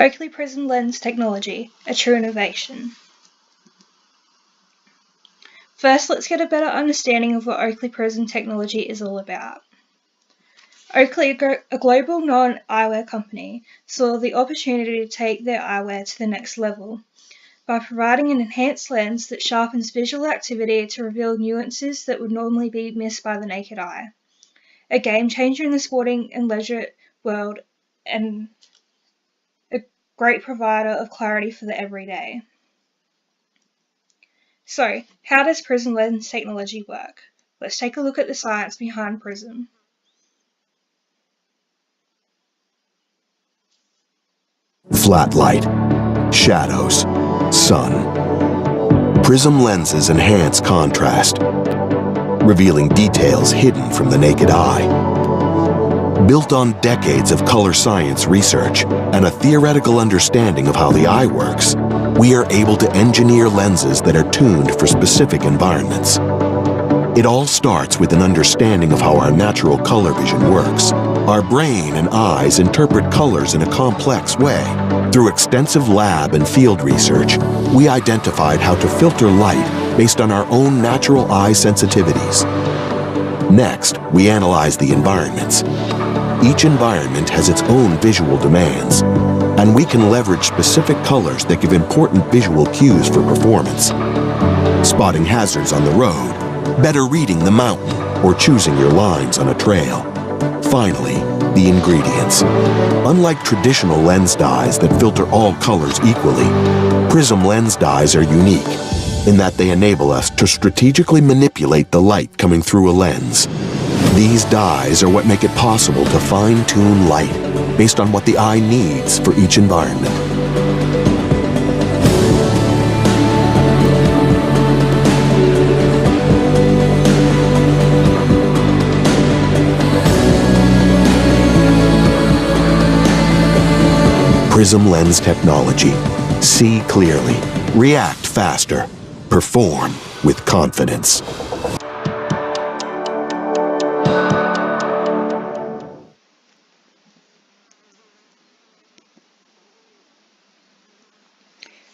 Oakley Prizm lens technology, a true innovation. First, let's get a better understanding of what Oakley Prizm technology is all about. Oakley, a global non-eyewear company, saw the opportunity to take their eyewear to the next level by providing an enhanced lens that sharpens visual activity to reveal nuances that would normally be missed by the naked eye. A game changer in the sporting and leisure world and a great provider of clarity for the everyday. So, how does Prizm lens technology work? Let's take a look at the science behind Prizm. Flat light, shadows, sun. Prizm lenses enhance contrast, revealing details hidden from the naked eye. Built on decades of color science research and a theoretical understanding of how the eye works, we are able to engineer lenses that are tuned for specific environments. It all starts with an understanding of how our natural color vision works. Our brain and eyes interpret colors in a complex way. Through extensive lab and field research, we identified how to filter light based on our own natural eye sensitivities. Next, we analyze the environments. Each environment has its own visual demands, and we can leverage specific colors that give important visual cues for performance. Spotting hazards on the road, better reading the mountain, or choosing your lines on a trail. Finally, the ingredients. Unlike traditional lens dyes that filter all colors equally, Prizm lens dyes are unique in that they enable us to strategically manipulate the light coming through a lens. These dyes are what make it possible to fine-tune light based on what the eye needs for each environment. Prizm lens technology. See clearly, react faster, perform with confidence.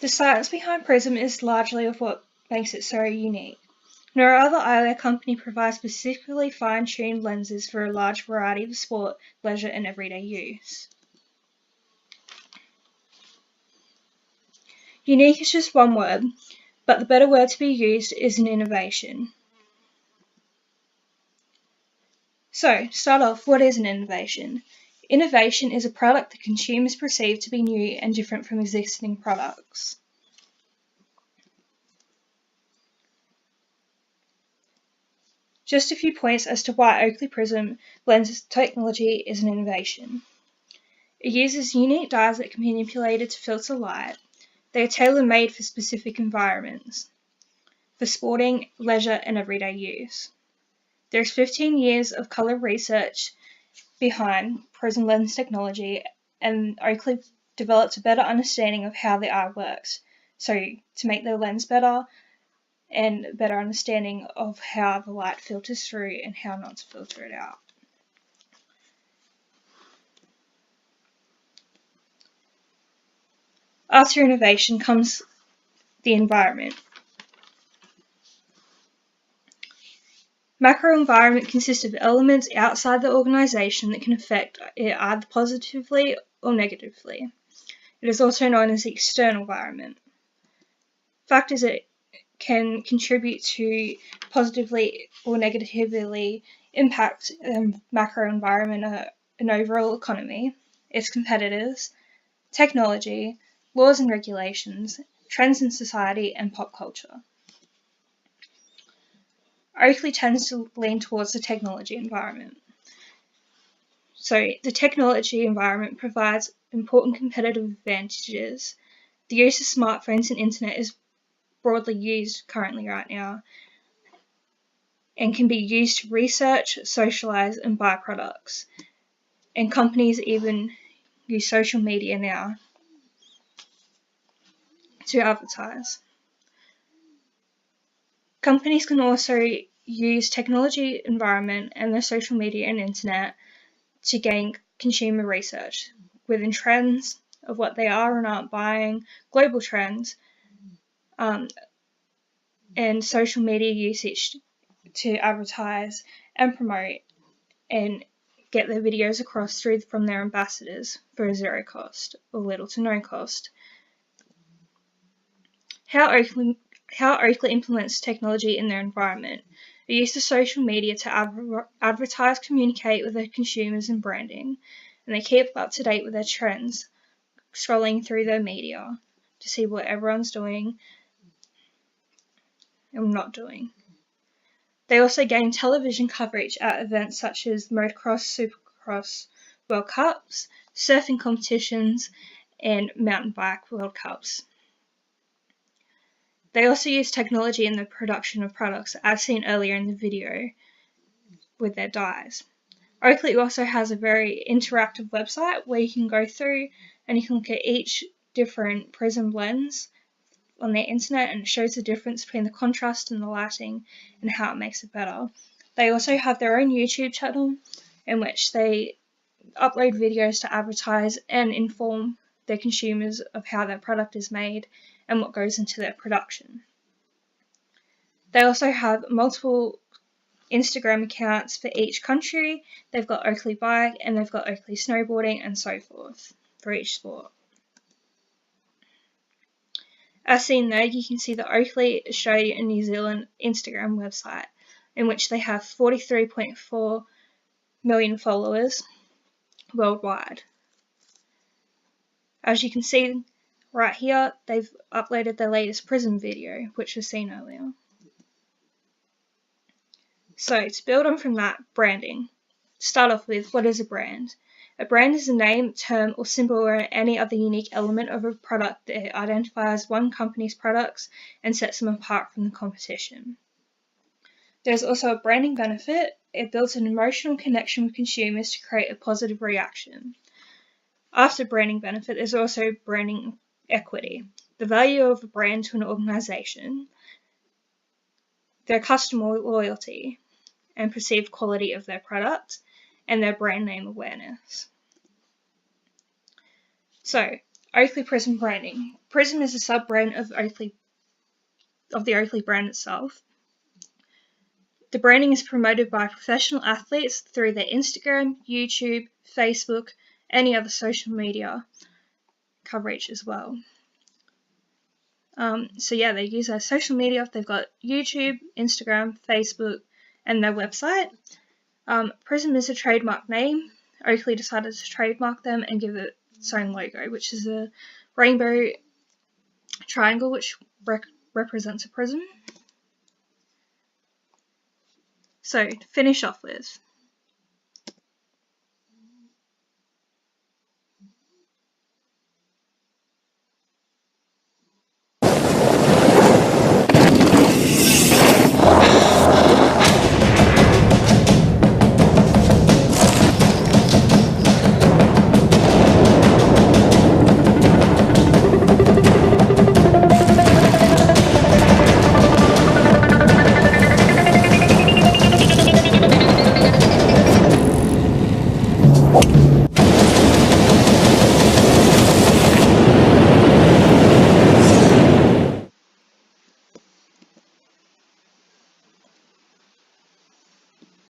The science behind Prizm is largely of what makes it so unique. No other eyewear company provides specifically fine-tuned lenses for a large variety of sport, leisure and everyday use. Unique is just one word, but the better word to be used is an innovation. So, to start off, what is an innovation? Innovation is a product that consumers perceive to be new and different from existing products. Just a few points as to why Oakley Prizm lens technology is an innovation. It uses unique dyes that can be manipulated to filter light. They are tailor-made for specific environments, for sporting, leisure and everyday use. There is 15 years of colour research behind Prizm lens technology, and Oakley developed a better understanding of how the eye works, so to make the lens better and a better understanding of how the light filters through and how not to filter it out. After innovation comes the environment. Macro environment consists of elements outside the organisation that can affect it either positively or negatively. It is also known as the external environment. Factors that can contribute to positively or negatively impact macro environment are an overall economy, its competitors, technology, laws and regulations, trends in society, and pop culture. Oakley tends to lean towards the technology environment. So the technology environment provides important competitive advantages. The use of smartphones and internet is broadly used currently right now and can be used to research, socialize and buy products. And companies even use social media now to advertise. Companies can also use technology environment and their social media and internet to gain consumer research within trends, of what they are and aren't buying, global trends, and social media usage to advertise and promote and get their videos across from their ambassadors for zero cost or little to no cost. How Oakley implements technology in their environment. They use the social media to advertise, communicate with their consumers and branding, and they keep up to date with their trends, scrolling through their media to see what everyone's doing and not doing. They also gain television coverage at events such as motocross, supercross World Cups, surfing competitions, and mountain bike World Cups. They also use technology in the production of products, as seen earlier in the video with their dyes. Oakley also has a very interactive website where you can go through and you can look at each different Prizm lens on their internet, and it shows the difference between the contrast and the lighting and how it makes it better. They also have their own YouTube channel in which they upload videos to advertise and inform their consumers of how their product is made and what goes into their production. They also have multiple Instagram accounts for each country. They've got Oakley Bike and they've got Oakley Snowboarding and so forth for each sport. As seen there, you can see the Oakley Australia and New Zealand Instagram website, in which they have 43.4 million followers worldwide. As you can see right here, they've uploaded their latest Prizm video, which was seen earlier. So to build on from that, branding. Start off with, what is a brand? A brand is a name, term, or symbol or any other unique element of a product that identifies one company's products and sets them apart from the competition. There's also a branding benefit. It builds an emotional connection with consumers to create a positive reaction. After branding benefit, there's also branding equity. The value of a brand to an organisation, their customer loyalty and perceived quality of their product, and their brand name awareness. So, Oakley Prizm branding. Prizm is a sub-brand of the Oakley brand itself. The branding is promoted by professional athletes through their Instagram, YouTube, Facebook, any other social media coverage as well. They use their social media. They've got YouTube, Instagram, Facebook, and their website. Prizm is a trademark name. Oakley decided to trademark them and give it its own logo, which is a rainbow triangle which represents a prism. So, to finish off with,